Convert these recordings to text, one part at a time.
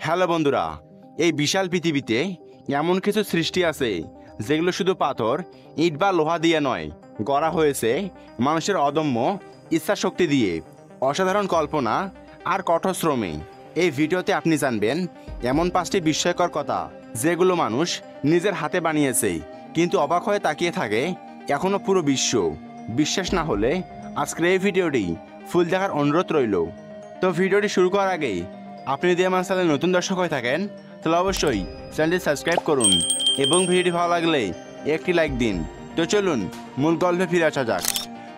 Hello বন্ধুরা, এই বিশাল পৃথিবীতে এমন কিছু সৃষ্টি আছে যেগুলো শুধু পাথর, ইট বা লোহা দিয়ে নয়, গড়া হয়েছে মানুষের অদম্য ইচ্ছাশক্তি দিয়ে, অসাধারণ কল্পনা আর কঠোর শ্রমে। এই ভিডিওতে আপনি জানবেন এমন 5টি বিস্ময়কর কথা যেগুলো মানুষ নিজের হাতে বানিয়েছে, কিন্তু অবাক হয়ে তাকিয়ে থাকে এখনও পুরো বিশ্ব। বিশ্বাস না হলে আজকের এই ভিডিওটি ফুল দেখার অনুরোধ রইল। তো ভিডিওটি শুরু করার আগে আপনি যদি আমার চ্যানেলে নতুন দর্শক হয়ে থাকেন তাহলে অবশ্যই চ্যানেলটি সাবস্ক্রাইব করুন এবং ভিডিওটি ভালো লাগলে একটি লাইক দিন। তো চলুন মূল গল্পে ফিরে আসা যাক।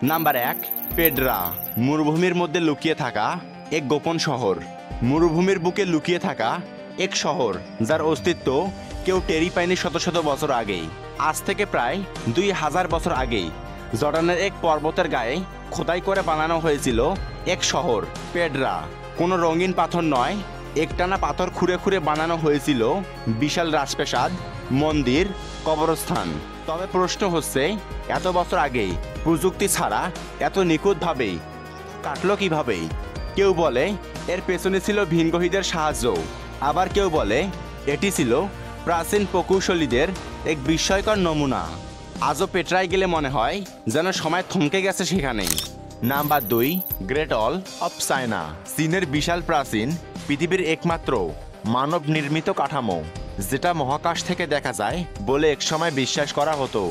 Number 1, Pedra. মরুভূমির মধ্যে লুকিয়ে থাকা এক গোপন শহর। মরুভূমির বুকে লুকিয়ে থাকা এক শহর যার অস্তিত্ব কেউ টেরি পায়নি শত শত বছর আগেই। আজ থেকে প্রায় 2000 বছর আগেই জর্ডানের এক পর্বতের গায়ে খোদাই করে বানানো হয়েছিল এক শহর, পেড্রা। কোনো রঙিন পাথর নয়, একটানা পাথর খুঁড়ে খুঁড়ে বানানো হয়েছিল বিশাল রাজপ্রাসাদ, মন্দির, কবরস্থান। তবে প্রশ্ন হচ্ছে, এত বছর আগে প্রযুক্তি ছাড়া এত নিখুঁতভাবে কাটলো কিভাবে? কেউ বলে এর পেছনে ছিল ভিনগ্রহীদের সাহায্য, আবার কেউ বলে এটি ছিল প্রাচীন প্রকৌশলীদের এক বিস্ময়কর নমুনা। আজও পেট্রায় গেলে মনে হয় যেন সময় থমকে গেছে সেখানে। Number 2, great wall of China. চীনের বিশাল প্রাচীন পৃথিবীর একমাত্র মানব নির্মিত কাঠামো, যেটা মহাকাশ থেকে দেখা যায় বলে একসময় বিশ্বাস করা হতো।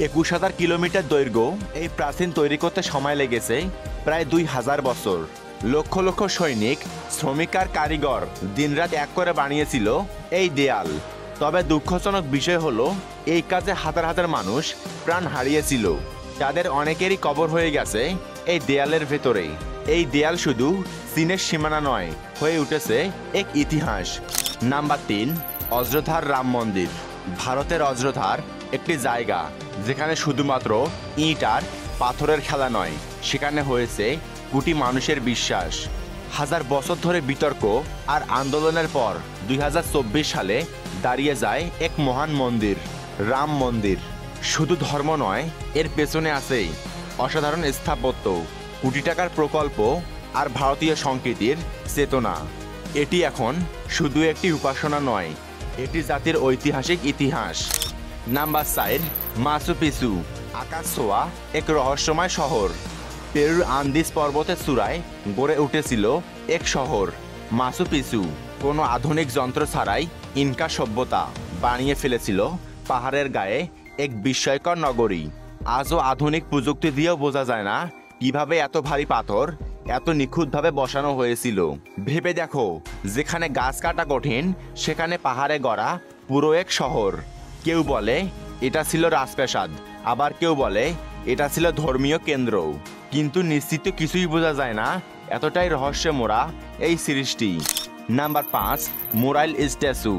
21,000 কিলোমিটার দৈর্ঘ্য এই প্রাচীন তৈরি করতে সময় লেগেছে প্রায় 2000 বছর। লক্ষ লক্ষ সৈনিক, শ্রমিক আর কারিগর দিনরাত এক করে বানিয়েছিল এই দেয়াল। তবে দুঃখজনক বিষয় হলো, এই কাজে হাজার হাজার মানুষ প্রাণ হারিয়েছিল। তাদের অনেকেরই কবর হয়ে গেছে এই দেয়ালের ভেতরে। এই দেয়াল শুধু চীনের সীমানা নয়, হয়ে উঠেছে এক ইতিহাস। নাম্বার 3, অজরধার রাম মন্দির। ভারতের অজরধার একটি জায়গা যেখানে শুধুমাত্র ইট আর পাথরের খেলা নয়, সেখানে হয়েছে কোটি মানুষের বিশ্বাস। হাজার বছর ধরে বিতর্ক আর আন্দোলনের পর 2024 সালে দাঁড়িয়ে যায় এক মহান মন্দির, রাম মন্দির। শুধু ধর্ম নয়, এর পেছনে আছে অসাধারণ স্থাপত্য, কোটি টাকার প্রকল্প আর ভারতীয় সংস্কৃতির চেতনা। এটি এখন শুধু একটি উপাসনা নয়, এটি জাতির ঐতিহাসিক ইতিহাস। Number 4, Machu Picchu. আকাশ ছোঁয়া এক রহস্যময় শহর। পেরুর আন্দিজ পর্বতের চূড়ায় গড়ে উঠেছিল এক শহর, মাচু পিচু। কোনো আধুনিক যন্ত্র ছাড়াই ইনকা সভ্যতা বানিয়ে ফেলেছিল পাহাড়ের গায়ে এক বিস্ময়কর নগরী। আজও আধুনিক প্রযুক্তি দিয়েও বোঝা যায় না কিভাবে এত ভারী পাথর এত নিখুঁতভাবে বসানো হয়েছিল। ভেবে দেখো, যেখানে গাছ কাটা কঠিন সেখানে পাহাড়ে গড়া পুরো এক শহর। কেউ বলে এটা ছিল রাজপ্রাসাদ, আবার কেউ বলে এটা ছিল ধর্মীয় কেন্দ্র। কিন্তু নিশ্চিত কিছুই বোঝা যায় না, এতটাই রহস্যে মোড়া এই সৃষ্টি। নাম্বার 5, মোরাইল স্ট্যাচু।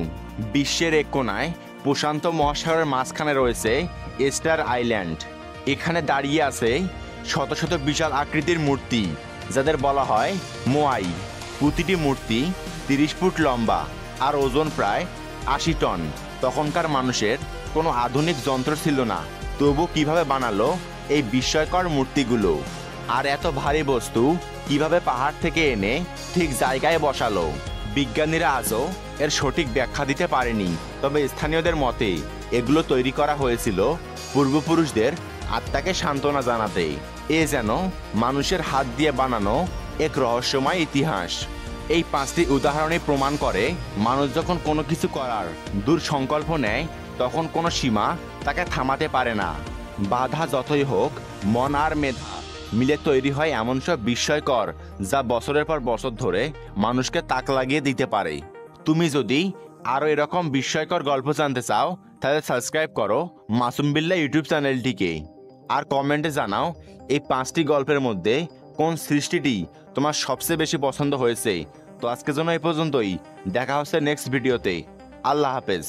বিশ্বের এক কোনায় প্রশান্ত মহাসাগরের মাঝখানে রয়েছে স্টার আইল্যান্ড। এখানে দাঁড়িয়ে আছে শত শত বিশাল আকৃতির মূর্তি, যাদের বলা হয় মোয়াই। প্রতিটি মূর্তি 30 ফুট লম্বা আর ওজন প্রায় 80 টন। তখনকার মানুষের কোনো আধুনিক যন্ত্র ছিল না, তবু কিভাবে বানালো এই বিস্ময়কর মূর্তিগুলো? আর এত ভারী বস্তু কিভাবে পাহাড় থেকে এনে ঠিক জায়গায় বসালো? বিজ্ঞানীরা আজও এর সঠিক ব্যাখ্যা দিতে পারেনি। তবে স্থানীয়দের মতে এগুলো তৈরি করা হয়েছিল পূর্বপুরুষদের আত্মাকে সান্ত্বনা জানাতে। এ যেন মানুষের হাত দিয়ে বানানো এক রহস্যময় ইতিহাস। এই 5টি উদাহরণই প্রমাণ করে, মানুষ যখন কোনো কিছু করার দূর সংকল্প নেয়, তখন কোনো সীমা তাকে থামাতে পারে না। বাধা যতই হোক, মন আর মেধা মিলে তৈরি হয় এমন সব বিস্ময়কর, যা বছরের পর বছর ধরে মানুষকে তাক লাগিয়ে দিতে পারে। তুমি যদি আরও এরকম বিস্ময়কর গল্প জানতে চাও তাহলে সাবস্ক্রাইব করো মাসুম বিল্লাহ ইউটিউব চ্যানেলটিকে। আর কমেন্টে জানাও এই 5টি গল্পের মধ্যে কোন সৃষ্টিটি তোমার সবচেয়ে বেশি পছন্দ হয়েছে। তো আজকের জন্য এই পর্যন্তই, দেখা হচ্ছে নেক্সট ভিডিওতে। আল্লাহ হাফেজ।